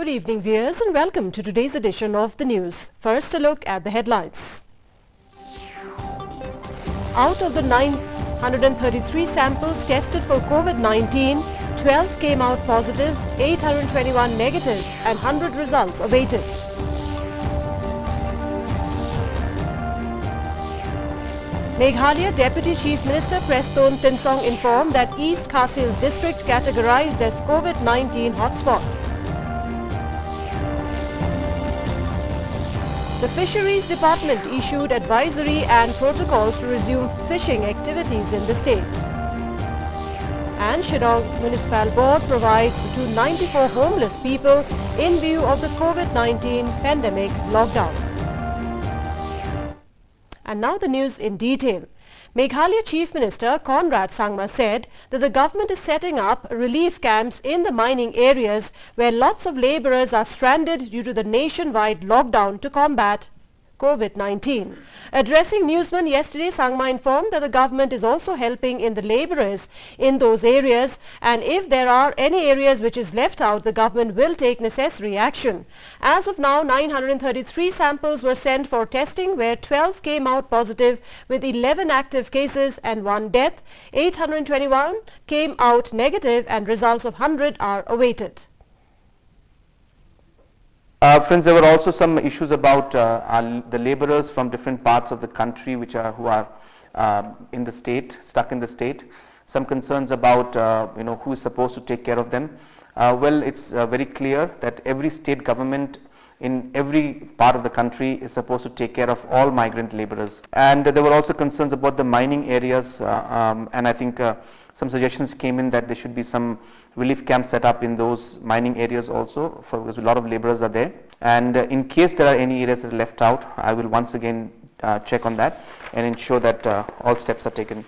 Good evening, viewers, and welcome to today's edition of the news. First, a look at the headlines. Out of the 933 samples tested for COVID-19, 12 came out positive, 821 negative, and 100 results awaited. Meghalaya Deputy Chief Minister PRESTONE informed that East KHASI Hills district categorized as COVID-19 hotspot. The Fisheries Department issued advisory and protocols to resume fishing activities in the state. And Shillong Municipal Board provides to 94 homeless people in view of the COVID-19 pandemic lockdown. And now the news in detail. Meghalaya Chief Minister CONRAD said that the government is setting up relief camps in the mining areas where lots of labourers are stranded due to the nationwide lockdown to combat COVID-19. Addressing newsmen yesterday, Sangma informed that the government is also helping in the labourers in those areas, and if there are any areas which is left out, the government will take necessary action. As of now, 933 samples were sent for testing, where 12 came out positive with 11 active cases and 1 death. 821 came out negative and results of 100 are awaited. Friends, there were also some issues about the laborers from different parts of the country who are in the state, stuck in the state. Some concerns about who is supposed to take care of them. Well, it's very clear that every state government in every part of the country is supposed to take care of all migrant laborers. And there were also concerns about the mining areas, and I think some suggestions came in that there should be some relief camps set up in those mining areas also, because a lot of laborers are there. And in case there are any areas that are left out, I will once again check on that and ensure that all steps are taken.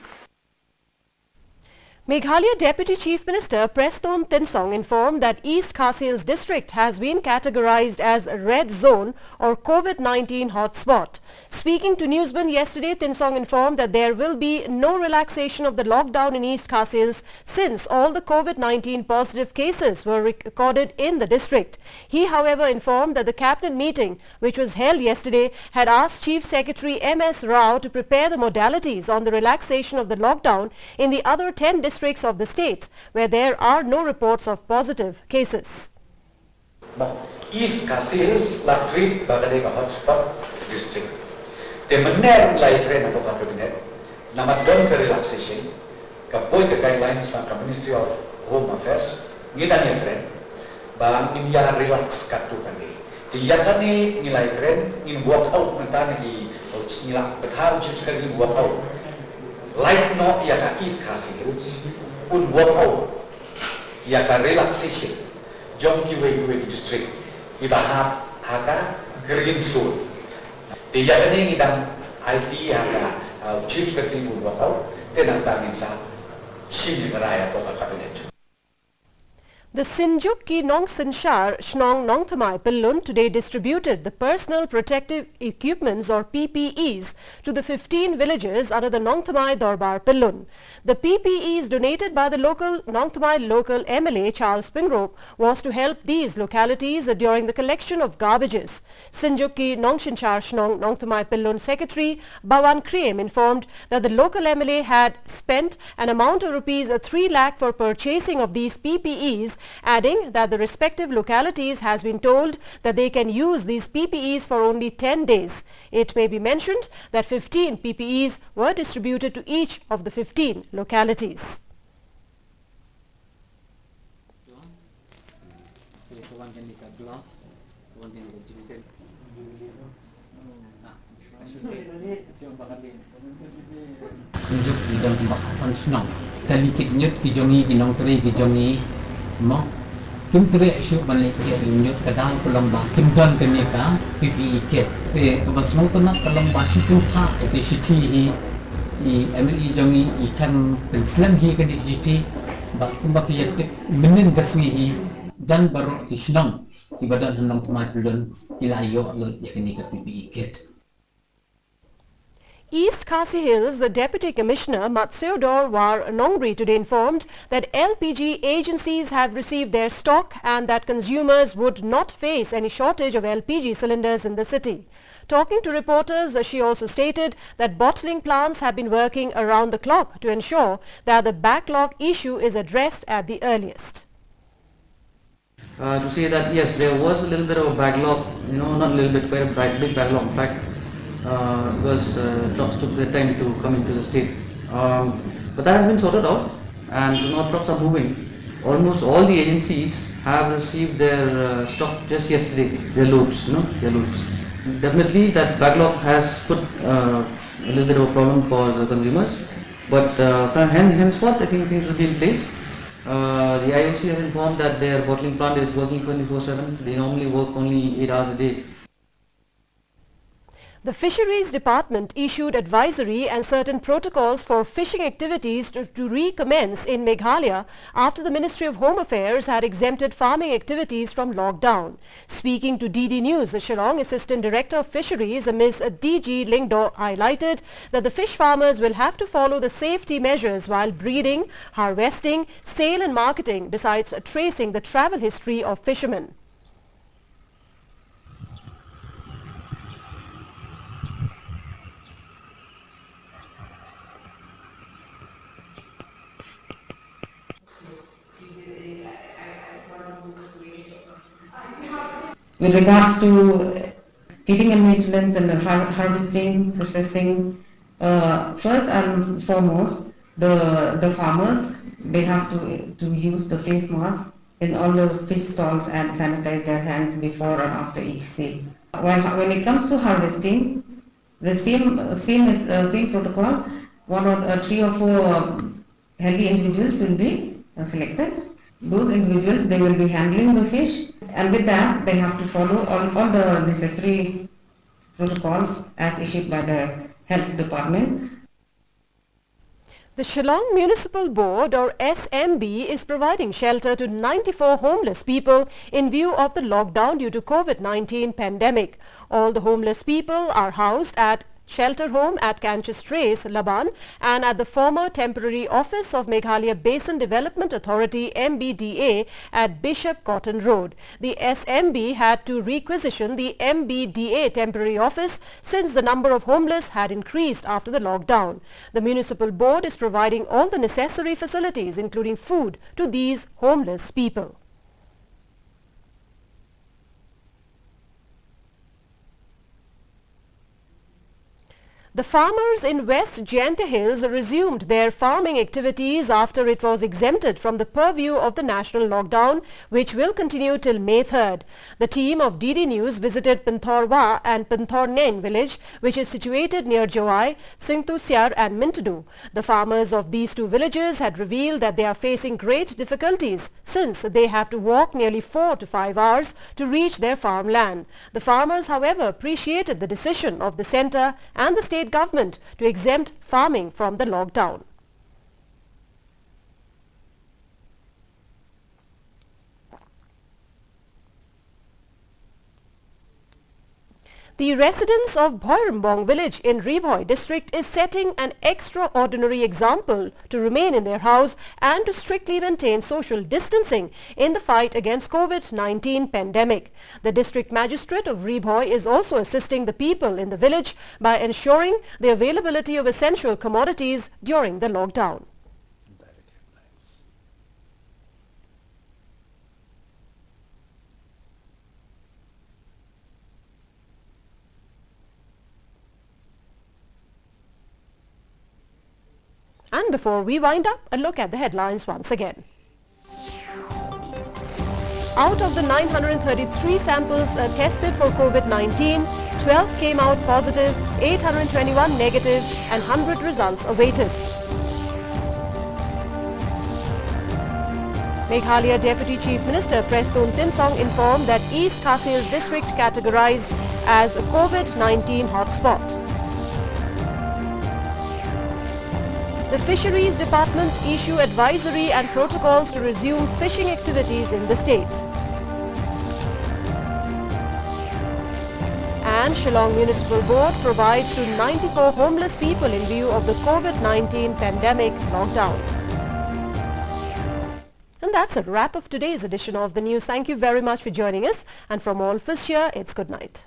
Meghalaya Deputy Chief Minister PRESTONE informed that East KHASI Hills district has been categorized as a red zone or COVID-19 hotspot. Speaking to newsmen yesterday, informed that there will be no relaxation of the lockdown in East KHASI Hills since all the COVID-19 positive cases were recorded in the district. He, however, informed that the cabinet meeting, which was held yesterday, had asked Chief Secretary M.S. Rao to prepare the modalities on the relaxation of the lockdown in the other 10 districts of the state where there are no reports of positive cases. East KHASI Hills Latri Bagadega hotspot district. The manner like rain of cabinet, Namadon relaxation, Kapoy the guidelines from the Ministry of Home Affairs, Nidani Kren, Bang India relax Katukani. The Yakani nilai kren in walk out mentani nila, but how chips can walk out? Like no yaka East KHASI Hills, un walk out, yaka relaxation, Jong Kiwe district, ibahap haka green zone. The yakani nidang IT haka chief secretary un walk out, then ang tangin sa sini karaya to cabinet. The Sinjuk Ki Nong Sinshar Shnong Nong Thamai Pillun today distributed the personal protective equipments or PPEs to the 15 villages under the Nong Thamai Darbar Pillun. The PPEs donated by the local Nong Thamai local MLA Charles Pingrop was to help these localities during the collection of garbages. Sinjuk Ki Nong Sinshar Shnong Nong Thamai Pillun Secretary Bawan Kriem informed that the local MLA had spent an amount of rupees 3 lakh for purchasing of these PPEs, adding that the respective localities has been told that they can use these PPEs for only 10 days. It may be mentioned that 15 PPEs were distributed to each of the 15 localities. Tunjuk di dalam pembakaran senang. Kali kinyut kijongi kinong teri kijongi mo. Kim teri asyuk balik kinyut kadang pelomba kim don kenika PPE kit. Te kebasmong tenak pelomba sisinta ekisiti i MLE jongi i kam penslam hi kan ekisiti bak kumbak yatik menen gaswi hi jan baru isnong ibadan henong temat belun ilayo lot yakini PPE kit. East Khasi Hills Deputy Commissioner Matseodor War Nongri today informed that LPG agencies have received their stock and that consumers would not face any shortage of LPG cylinders in the city. Talking to reporters, she also stated that bottling plants have been working around the clock to ensure that the backlog issue is addressed at the earliest. To say that yes, there was a little bit of a backlog, not a little bit, quite a big backlog in fact, because trucks took their time to come into the state. But that has been sorted out and now trucks are moving. Almost all the agencies have received their stock just yesterday, their loads, their loads. Definitely that backlog has put a little bit of a problem for the consumers, but from henceforth I think things will be in place. The IOC has informed that their bottling plant is working 24/7. They normally work only 8 hours a day. The Fisheries Department issued advisory and certain protocols for fishing activities to recommence in Meghalaya after the Ministry of Home Affairs had exempted farming activities from lockdown. Speaking to DD News, the Shillong Assistant Director of Fisheries, Ms. D.G. Lingdo, highlighted that the fish farmers will have to follow the safety measures while breeding, harvesting, sale and marketing, besides tracing the travel history of fishermen. With regards to feeding and maintenance and harvesting, processing, first and foremost, the farmers, they have to use the face mask in all the fish stalls and sanitize their hands before and after each sale. When it comes to harvesting, the same protocol. 3 or 4 healthy individuals will be selected. Those individuals, they will be handling the fish, and with that they have to follow all the necessary protocols as issued by the Health Department. The Shillong Municipal Board, or SMB, is providing shelter to 94 homeless people in view of the lockdown due to COVID-19 pandemic. All the homeless people are housed at shelter home at Kanchis Trace, Laban, and at the former temporary office of Meghalaya Basin Development Authority MBDA at Bishop Cotton Road. The SMB had to requisition the MBDA temporary office since the number of homeless had increased after the lockdown. The municipal board is providing all the necessary facilities, including food, to these homeless people. The farmers in West JAINTIA Hills resumed their farming activities after it was exempted from the purview of the national lockdown, which will continue till May 3rd. The team of DD News visited Pinthorwa and Pinthornen village, which is situated near Jawai, Singtusiar and Mintadu. The farmers of these two villages had revealed that they are facing great difficulties since they have to walk nearly 4 to 5 hours to reach their farmland. The farmers, however, appreciated the decision of the centre and the state government to exempt farming from the lockdown. The residents of BHOIRYMBONG village in Rebhoi district is setting an extraordinary example to remain in their house and to strictly maintain social distancing in the fight against COVID-19 pandemic. The district magistrate of Rebhoi is also assisting the people in the village by ensuring the availability of essential commodities during the lockdown. And before we wind up, a look at the headlines once again. Out of the 933 samples tested for COVID-19, 12 came out positive, 821 negative and 100 results awaited. Meghalaya Deputy Chief Minister PRESTONE informed that East Khasi Hills district categorized as a COVID-19 hotspot. The Fisheries Department issue advisory and protocols to resume fishing activities in the state. and Shillong Municipal Board provides to 94 homeless people in view of the COVID-19 pandemic lockdown. And that's a wrap of today's edition of the news. Thank you very much for joining us. And from all of us here, it's good night.